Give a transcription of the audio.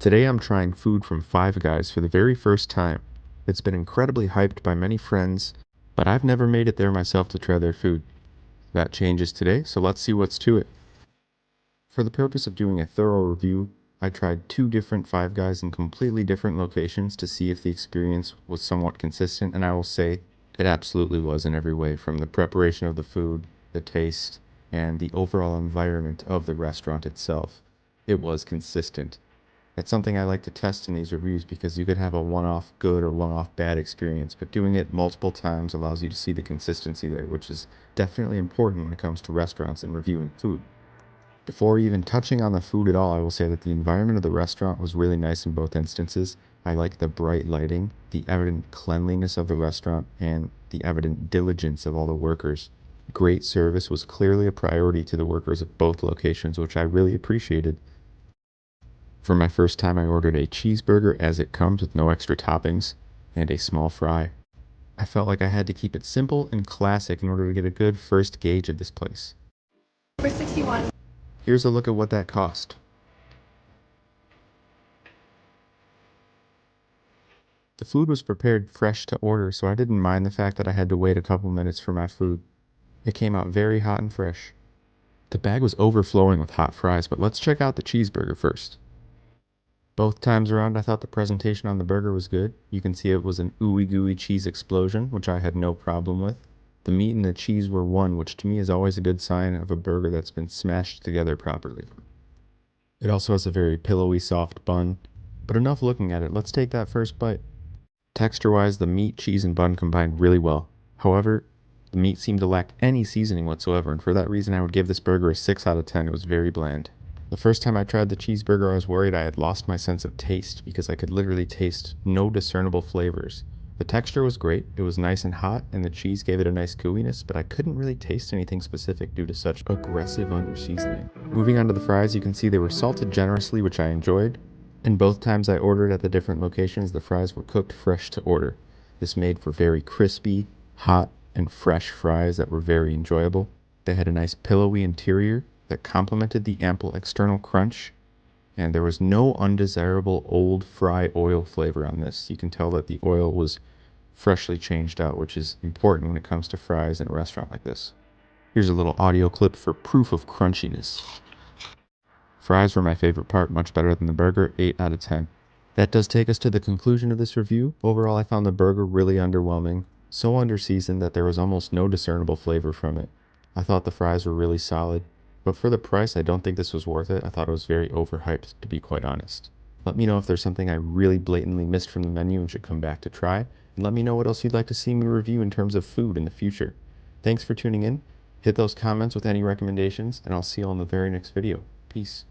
Today I'm trying food from Five Guys for the very first time. It's been incredibly hyped by many friends, but I've never made it there myself to try their food. That changes today, so let's see what's to it. For the purpose of doing a thorough review, I tried two different Five Guys in completely different locations to see if the experience was somewhat consistent, and I will say it absolutely was in every way, from the preparation of the food, the taste, and the overall environment of the restaurant itself. It was consistent. It's something I like to test in these reviews because you could have a one-off good or one-off bad experience, but doing it multiple times allows you to see the consistency there, which is definitely important when it comes to restaurants and reviewing food. Before even touching on the food at all, I will say that the environment of the restaurant was really nice in both instances. I like the bright lighting, the evident cleanliness of the restaurant, and the evident diligence of all the workers. Great service was clearly a priority to the workers of both locations, which I really appreciated. For my first time, I ordered a cheeseburger as it comes with no extra toppings and a small fry. I felt like I had to keep it simple and classic in order to get a good first gauge of this place. For 61. Here's a look at what that cost. The food was prepared fresh to order, so I didn't mind the fact that I had to wait a couple minutes for my food. It came out very hot and fresh. The bag was overflowing with hot fries, but let's check out the cheeseburger first. Both times around, I thought the presentation on the burger was good. You can see it was an ooey gooey cheese explosion, which I had no problem with. The meat and the cheese were one, which to me is always a good sign of a burger that's been smashed together properly. It also has a very pillowy, soft bun. But enough looking at it, let's take that first bite. Texture-wise, the meat, cheese, and bun combined really well. However, the meat seemed to lack any seasoning whatsoever, and for that reason I would give this burger a 6 out of 10. It was very bland. The first time I tried the cheeseburger, I was worried I had lost my sense of taste because I could literally taste no discernible flavors. The texture was great, it was nice and hot, and the cheese gave it a nice gooiness, but I couldn't really taste anything specific due to such aggressive under-seasoning. Moving on to the fries, you can see they were salted generously, which I enjoyed. And both times I ordered at the different locations, the fries were cooked fresh to order. This made for very crispy, hot, and fresh fries that were very enjoyable. They had a nice pillowy interior that complemented the ample external crunch, and there was no undesirable old fry oil flavor on this. You can tell that the oil was freshly changed out, which is important when it comes to fries in a restaurant like this. Here's a little audio clip for proof of crunchiness. Fries were my favorite part, much better than the burger, 8 out of 10. That does take us to the conclusion of this review. Overall, I found the burger really underwhelming, so underseasoned that there was almost no discernible flavor from it. I thought the fries were really solid, but for the price, I don't think this was worth it. I thought it was very overhyped, to be quite honest. Let me know if there's something I really blatantly missed from the menu and should come back to try, and let me know what else you'd like to see me review in terms of food in the future. Thanks for tuning in. Hit those comments with any recommendations, and I'll see you on the very next video. Peace.